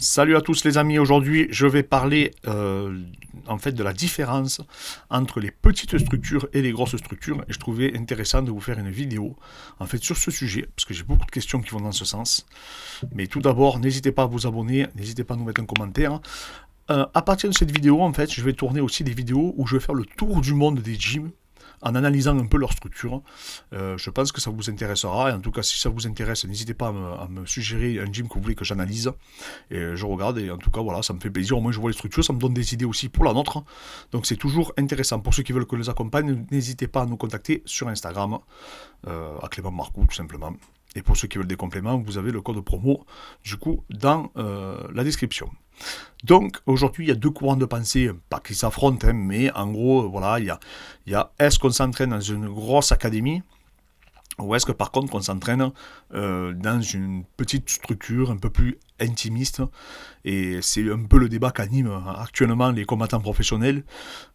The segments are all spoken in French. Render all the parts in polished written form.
Salut à tous les amis, aujourd'hui je vais parler en fait de la différence entre les petites structures et les grosses structures et je trouvais intéressant de vous faire une vidéo en fait sur ce sujet parce que j'ai beaucoup de questions qui vont dans ce sens. Mais tout d'abord, n'hésitez pas à vous abonner, n'hésitez pas à nous mettre un commentaire. À partir de cette vidéo, en fait, je vais tourner aussi des vidéos où je vais faire le tour du monde des gyms en analysant un peu leur structure. Je pense que ça vous intéressera. Et en tout cas, si ça vous intéresse, n'hésitez pas à me suggérer un gym que vous voulez que j'analyse. Et je regarde. Et en tout cas, voilà, ça me fait plaisir. Au moins, je vois les structures. Ça me donne des idées aussi pour la nôtre. Donc, c'est toujours intéressant. Pour ceux qui veulent que je les accompagne, n'hésitez pas à nous contacter sur Instagram, à Clément Marcoux, tout simplement. Et pour ceux qui veulent des compléments, vous avez le code promo, du coup, dans la description. Donc, aujourd'hui, il y a deux courants de pensée, pas qui s'affrontent, hein, mais en gros, voilà, il y a est-ce qu'on s'entraîne dans une grosse académie ou est-ce que par contre on s'entraîne dans une petite structure un peu plus intimiste. Et c'est un peu le débat qu'anime actuellement les combattants professionnels,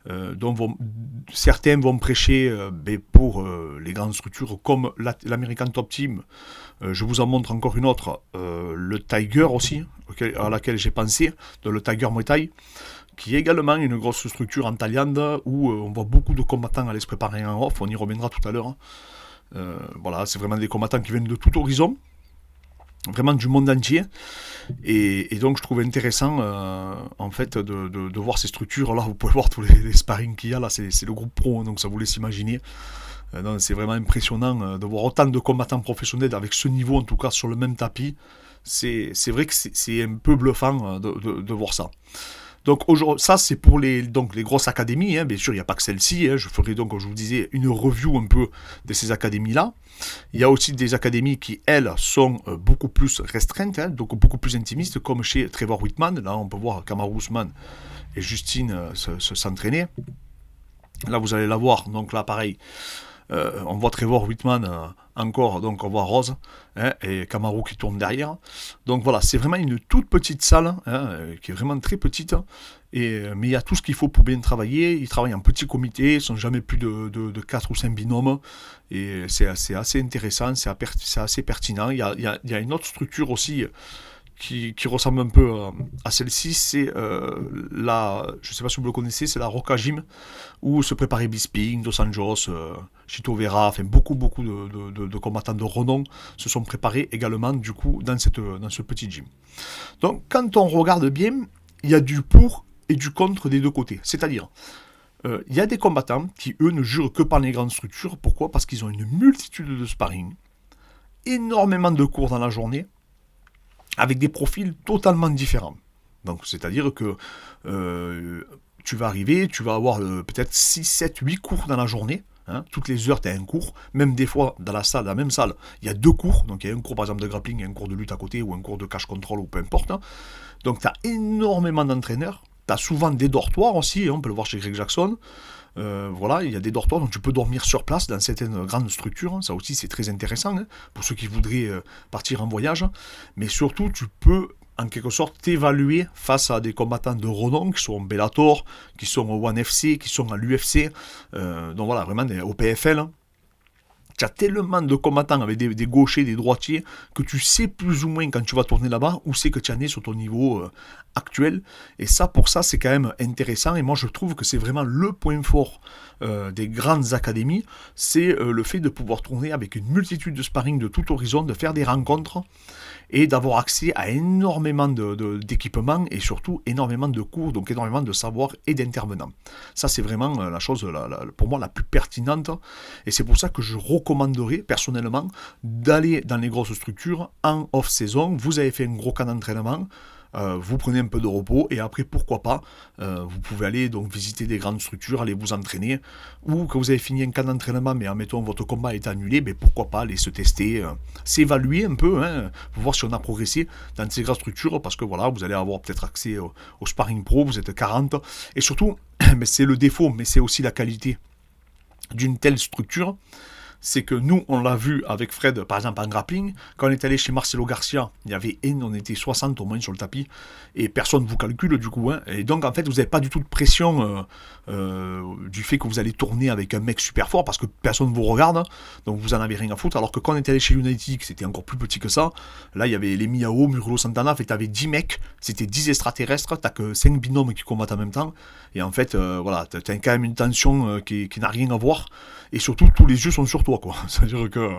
dont certains vont prêcher pour les grandes structures comme l'American Top Team. Je vous en montre encore une autre, le Tiger aussi, à laquelle j'ai pensé, de le Tiger Muay Thai, qui est également une grosse structure en Thaïlande où on voit beaucoup de combattants aller se préparer en off, on y reviendra tout à l'heure. Voilà, c'est vraiment des combattants qui viennent de tout horizon, vraiment du monde entier. Et donc je trouve intéressant en fait de voir ces structures. Là, vous pouvez voir tous les sparring qu'il y a là, c'est le groupe pro, donc ça vous laisse imaginer. C'est vraiment impressionnant de voir autant de combattants professionnels avec ce niveau, en tout cas sur le même tapis. C'est vrai que c'est un peu bluffant de voir ça. Donc ça c'est pour les grosses académies, hein. Bien sûr il n'y a pas que celle-ci, hein. Je ferai donc, comme je vous disais, une review un peu de ces académies-là. Il y a aussi des académies qui, elles, sont beaucoup plus restreintes, hein, donc beaucoup plus intimistes, comme chez Trevor Whitman. Là on peut voir Kamaru Usman et Justine s'entraîner. Là vous allez la voir, donc là pareil. On voit Trevor Whitman encore, donc on voit Rose, hein, et Kamaru qui tourne derrière. Donc voilà, c'est vraiment une toute petite salle, hein, qui est vraiment très petite, mais il y a tout ce qu'il faut pour bien travailler. Ils travaillent en petit comité, ils ne sont jamais plus de 4 ou 5 binômes, et c'est assez intéressant, c'est assez pertinent. Il y a une autre structure aussi qui ressemble un peu à celle-ci, c'est je ne sais pas si vous le connaissez, c'est la Roca Gym, où se préparait Bisping, Dos Anjos, Chito Vera, enfin beaucoup de combattants de renom se sont préparés également du coup dans ce petit gym. Donc quand on regarde bien, il y a du pour et du contre des deux côtés. C'est-à-dire, il y a des combattants qui eux ne jurent que par les grandes structures. Pourquoi ? Parce qu'ils ont une multitude de sparring, énormément de cours dans la journée, avec des profils totalement différents. Donc, c'est-à-dire que tu vas arriver, tu vas avoir peut-être 6, 7, 8 cours dans la journée. Hein, toutes les heures, tu as un cours. Même des fois, dans la même salle, il y a 2 cours. Donc, il y a un cours, par exemple, de grappling et un cours de lutte à côté, ou un cours de cash control, ou peu importe. Hein. Donc, tu as énormément d'entraîneurs. Tu as souvent des dortoirs aussi. Hein, on peut le voir chez Greg Jackson. Voilà, il y a des dortoirs, donc tu peux dormir sur place dans certaines grandes structures. Hein. Ça aussi, c'est très intéressant, hein, pour ceux qui voudraient partir en voyage. Mais surtout, tu peux en quelque sorte t'évaluer face à des combattants de renom qui sont au Bellator, qui sont au One FC, qui sont à l'UFC. Donc voilà, vraiment au PFL. Tu as tellement de combattants avec des gauchers, des droitiers, que tu sais plus ou moins quand tu vas tourner là-bas où c'est que tu en es sur ton niveau actuel. Et ça, pour ça, c'est quand même intéressant. Et moi, je trouve que c'est vraiment le point fort des grandes académies. C'est le fait de pouvoir tourner avec une multitude de sparring de tout horizon, de faire des rencontres et d'avoir accès à énormément d'équipements et surtout énormément de cours, donc énormément de savoir et d'intervenants. Ça, c'est vraiment la chose, pour moi, la plus pertinente. Et c'est pour ça que je recommanderais personnellement d'aller dans les grosses structures en off-saison. Vous avez fait un gros camp d'entraînement, vous prenez un peu de repos et après pourquoi pas vous pouvez aller donc visiter des grandes structures, aller vous entraîner, ou quand vous avez fini un camp d'entraînement mais admettons votre combat est annulé, mais pourquoi pas aller se tester, s'évaluer un peu, hein, pour voir si on a progressé dans ces grandes structures, parce que voilà, vous allez avoir peut-être accès au sparring pro, vous êtes 40, et surtout mais c'est le défaut mais c'est aussi la qualité d'une telle structure, c'est que nous, on l'a vu avec Fred, par exemple en grappling, quand on est allé chez Marcelo Garcia, on était 60 au moins sur le tapis, et personne ne vous calcule du coup, hein, et donc en fait vous n'avez pas du tout de pression du fait que vous allez tourner avec un mec super fort, parce que personne ne vous regarde, donc vous en avez rien à foutre, alors que quand on est allé chez United, c'était encore plus petit que ça, là il y avait les Miao, Murilo Santana, en fait t'avais 10 mecs, c'était 10 extraterrestres, t'as que 5 binômes qui combattent en même temps, et en fait voilà, t'as quand même une tension qui n'a rien à voir, et surtout tous les yeux sont sur toi, quoi. C'est-à-dire que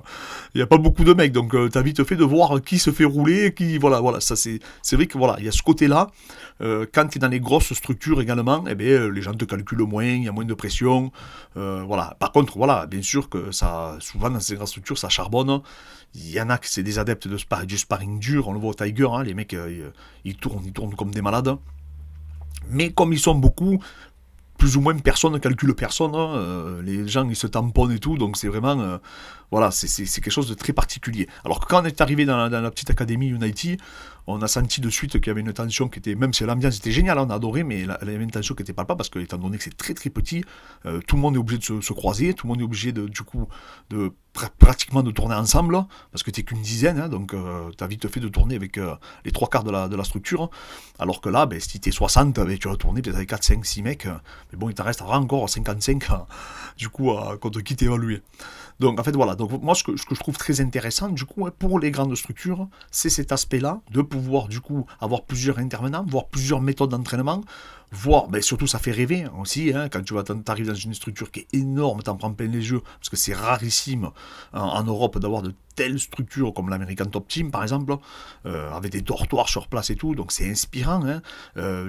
il n'y a pas beaucoup de mecs, donc t'as vite fait de voir qui se fait rouler, qui voilà, ça c'est vrai que voilà, il y a ce côté-là. Quand tu es dans les grosses structures également, eh bien, les gens te calculent moins, il y a moins de pression, voilà. Par contre, voilà, bien sûr que ça, souvent dans ces grosses structures, ça charbonne. Il y en a que c'est des adeptes du sparring dur, on le voit au Tiger, hein, les mecs ils tournent comme des malades. Mais comme ils sont beaucoup, plus ou moins personne ne calcule personne, hein, les gens ils se tamponnent et tout, donc c'est vraiment, voilà, c'est quelque chose de très particulier. Alors que quand on est arrivé dans la petite académie Unity, on a senti de suite qu'il y avait une tension qui était, même si l'ambiance était géniale, on a adoré, mais il y avait une tension qui était palpable, parce que étant donné que c'est très très petit, tout le monde est obligé de se croiser, tout le monde est obligé du coup de pratiquement de tourner ensemble, parce que t'es qu'une dizaine, hein, donc t'as vite fait de tourner avec les trois quarts de la structure, alors que là, ben, si t'es 60, ben, tu vas tourner peut-être avec 4, 5, 6 mecs, mais bon, il t'en restera encore 55 du coup contre qui t'évaluer. Donc en fait voilà, donc moi ce que je trouve très intéressant du coup pour les grandes structures, c'est cet aspect-là de pouvoir du coup avoir plusieurs intervenants, voir plusieurs méthodes d'entraînement, voir, ben surtout ça fait rêver aussi, hein, quand tu t'arrives dans une structure qui est énorme, t'en prends plein les yeux, parce que c'est rarissime en Europe d'avoir de telles structures comme l'American Top Team par exemple, avec des dortoirs sur place et tout, donc c'est inspirant, hein.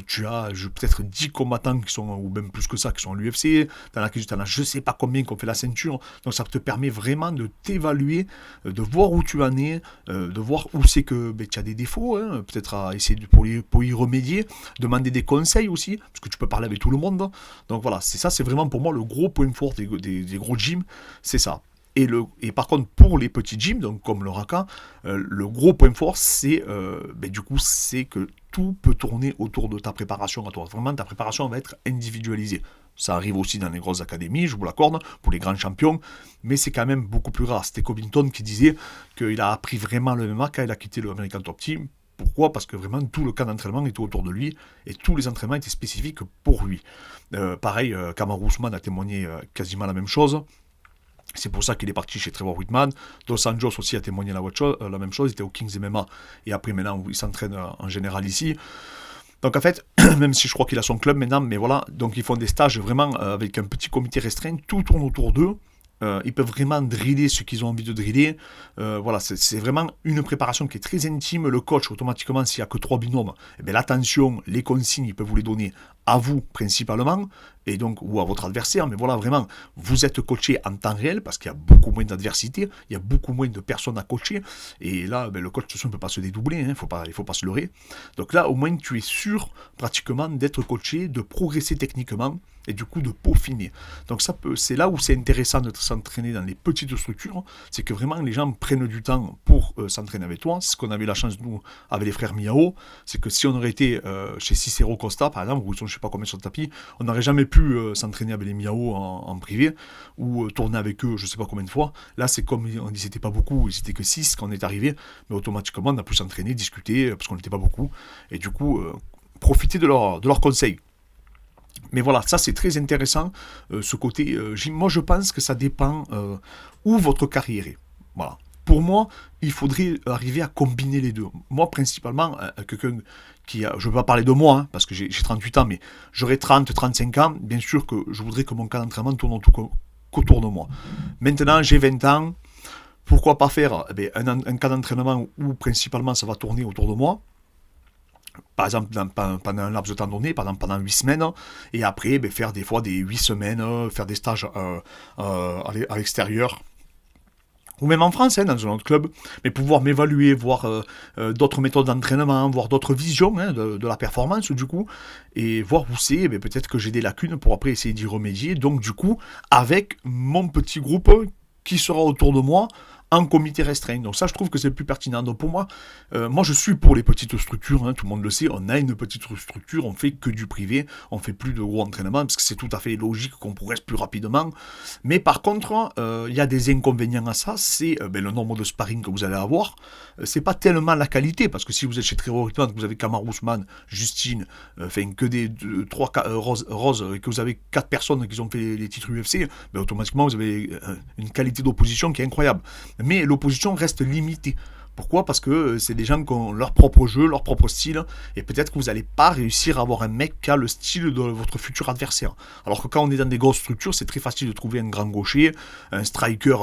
Tu as peut-être 10 combattants qui sont, ou même plus que ça, qui sont à l'UFC, t'en as je sais pas combien qui ont fait la ceinture, donc ça te permet vraiment de t'évaluer, de voir où tu en es, de voir où c'est que ben, tu as des défauts, hein, peut-être à essayer pour y remédier, demander des conseils aussi, parce que tu peux parler avec tout le monde, donc voilà, c'est vraiment pour moi le gros point fort des gros gyms, c'est ça. Et par contre, pour les petits gyms, donc comme le Raka, le gros point fort, c'est du coup, c'est que tout peut tourner autour de ta préparation à toi. Vraiment, ta préparation va être individualisée. Ça arrive aussi dans les grosses académies, je vous l'accorde, pour les grands champions, mais c'est quand même beaucoup plus rare. C'était Covington qui disait qu'il a appris vraiment le MMA quand il a quitté le American Top Team. Pourquoi ? Parce que vraiment tout le cas d'entraînement était autour de lui et tous les entraînements étaient spécifiques pour lui. Pareil, Kamaru Usman a témoigné quasiment la même chose. C'est pour ça qu'il est parti chez Trevor Whitman. Dos Anjos aussi a témoigné la même chose. Il était au Kings MMA et après maintenant il s'entraîne en général ici. Donc en fait, même si je crois qu'il a son club maintenant, mais voilà, donc ils font des stages vraiment avec un petit comité restreint, tout tourne autour d'eux. Ils peuvent vraiment driller ce qu'ils ont envie de driller. Voilà, c'est vraiment une préparation qui est très intime. Le coach, automatiquement, s'il n'y a que 3 binômes, eh bien, l'attention, les consignes, il peut vous les donner à vous principalement, et donc, ou à votre adversaire, mais voilà, vraiment, vous êtes coaché en temps réel, parce qu'il y a beaucoup moins d'adversité, il y a beaucoup moins de personnes à coacher, et là, ben, le coach, de toute façon, ne peut pas se dédoubler, hein, il faut pas se leurrer. Donc là, au moins, tu es sûr, pratiquement, d'être coaché, de progresser techniquement, et du coup de peaufiner. Donc c'est là où c'est intéressant de s'entraîner dans les petites structures, c'est que vraiment les gens prennent du temps pour s'entraîner avec toi. C'est ce qu'on avait la chance, nous, avec les frères Miao, c'est que si on aurait été chez Cicero Costa, par exemple, où ils sont je sais pas combien sur le tapis, on n'aurait jamais pu s'entraîner avec les Miao en privé, ou tourner avec eux je sais pas combien de fois. Là, c'est comme on dit, c'était pas beaucoup, c'était que 6 quand on est arrivé, mais automatiquement on a pu s'entraîner, discuter, parce qu'on n'était pas beaucoup, et du coup, profiter de leurs conseils. Mais voilà, ça c'est très intéressant, ce côté gym. Moi je pense que ça dépend où votre carrière est. Voilà. Pour moi, il faudrait arriver à combiner les deux. Moi principalement, quelqu'un qui a, je ne vais pas parler de moi, hein, parce que j'ai 38 ans, mais j'aurai 30-35 ans, bien sûr que je voudrais que mon cas d'entraînement tourne qu'autour de moi. Maintenant, j'ai 20 ans, pourquoi pas faire un cas d'entraînement où principalement ça va tourner autour de moi, par exemple pendant un laps de temps donné, par exemple pendant 8 semaines, et après faire des fois des 8 semaines, faire des stages à l'extérieur, ou même en France, hein, dans un autre club, mais pouvoir m'évaluer, voir d'autres méthodes d'entraînement, voir d'autres visions de la performance du coup, et voir où c'est, peut-être que j'ai des lacunes pour après essayer d'y remédier, donc du coup, avec mon petit groupe qui sera autour de moi, en comité restreint. Donc ça, je trouve que c'est le plus pertinent. Donc pour moi, moi je suis pour les petites structures, hein, tout le monde le sait, on a une petite structure, on fait que du privé, on fait plus de gros entraînements, parce que c'est tout à fait logique qu'on progresse plus rapidement. Mais par contre, il y a des inconvénients à ça, c'est le nombre de sparring que vous allez avoir. C'est pas tellement la qualité, parce que si vous êtes chez Trevor Whitman, que vous avez Kamaru Usman, Justine, que des 3, Rose, et que vous avez 4 personnes qui ont fait les titres UFC, automatiquement vous avez une qualité d'opposition qui est incroyable. Mais l'opposition reste limitée. Pourquoi ? Parce que c'est des gens qui ont leur propre jeu, leur propre style, et peut-être que vous n'allez pas réussir à avoir un mec qui a le style de votre futur adversaire. Alors que quand on est dans des grosses structures, c'est très facile de trouver un grand gaucher, un striker,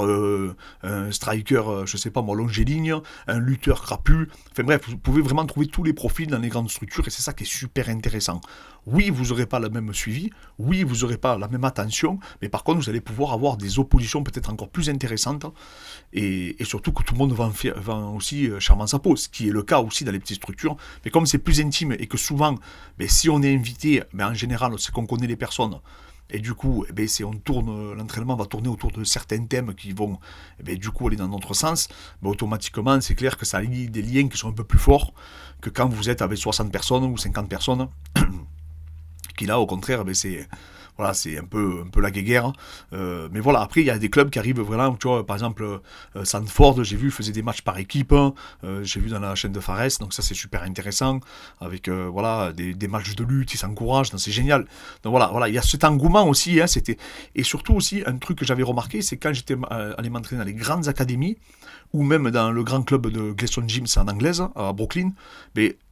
je sais pas moi, longiligne, un lutteur crapu. Enfin bref, vous pouvez vraiment trouver tous les profils dans les grandes structures, et c'est ça qui est super intéressant. Oui, vous n'aurez pas le même suivi, oui, vous n'aurez pas la même attention, mais par contre, vous allez pouvoir avoir des oppositions peut-être encore plus intéressantes, et surtout que tout le monde va aussi charmant sa peau, ce qui est le cas aussi dans les petites structures. Mais comme c'est plus intime, et que souvent, si on est invité, en général, c'est qu'on connaît les personnes, et du coup, si on tourne, l'entraînement va tourner autour de certains thèmes qui vont du coup aller dans notre sens, automatiquement, c'est clair que ça lie des liens qui sont un peu plus forts que quand vous êtes avec 60 personnes ou 50 personnes. Qui là, au contraire, c'est un peu la guéguerre. Mais voilà, après, il y a des clubs qui arrivent vraiment, tu vois, par exemple, Sanford, j'ai vu, faisait des matchs par équipe, j'ai vu dans la chaîne de Fares, donc ça, c'est super intéressant, avec, des matchs de lutte, ils s'encouragent, donc c'est génial. Donc voilà, il y a cet engouement aussi, et surtout aussi, un truc que j'avais remarqué, c'est quand j'étais allé m'entraîner dans les grandes académies, ou même dans le grand club de Gleason Gyms en anglaise, à Brooklyn,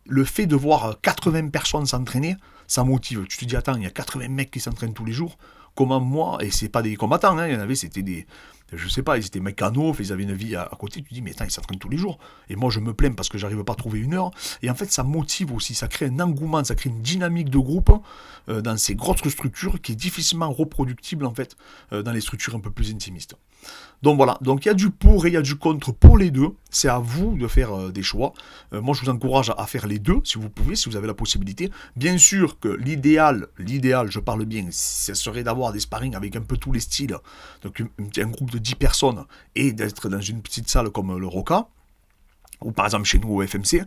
le fait de voir 80 personnes s'entraîner, ça motive. Tu te dis, attends, il y a 80 mecs qui s'entraînent tous les jours. Comment moi, et c'est pas des combattants, il y en avait, c'était des, je sais pas, ils étaient mécanos, ils avaient une vie à côté, tu te dis, mais attends, ils s'entraînent tous les jours. Et moi, je me plains parce que j'arrive pas à trouver une heure. Et en fait, ça motive aussi, ça crée un engouement, ça crée une dynamique de groupe dans ces grosses structures qui est difficilement reproductible, en fait, dans les structures un peu plus intimistes. Donc voilà, donc il y a du pour et il y a du contre pour les deux, c'est à vous de faire des choix. Moi je vous encourage à faire les deux si vous pouvez, si vous avez la possibilité. Bien sûr que l'idéal, je parle bien, ce serait d'avoir des sparring avec un peu tous les styles, donc un groupe de 10 personnes et d'être dans une petite salle comme le Roca, ou par exemple chez nous au FMC.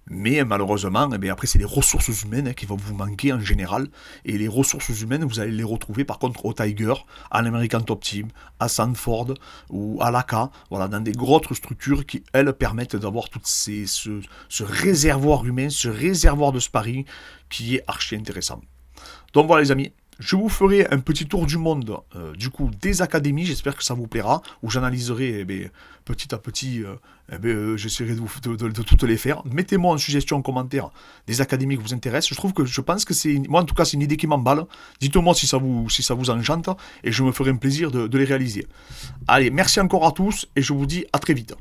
Mais malheureusement, après c'est les ressources humaines qui vont vous manquer en général. Et les ressources humaines, vous allez les retrouver par contre au Tiger, à l'American Top Team, à Sanford ou à l'ACA, voilà, dans des grosses structures qui, elles, permettent d'avoir ce réservoir humain, ce réservoir de sparring qui est archi intéressant. Donc voilà les amis. Je vous ferai un petit tour du monde, du coup, des académies, j'espère que ça vous plaira, où j'analyserai petit à petit, j'essaierai de toutes les faire. Mettez-moi en suggestion, en commentaire, des académies qui vous intéressent. Je pense que moi en tout cas, c'est une idée qui m'emballe. Dites-moi si ça vous enchante, et je me ferai un plaisir de les réaliser. Allez, merci encore à tous, et je vous dis à très vite.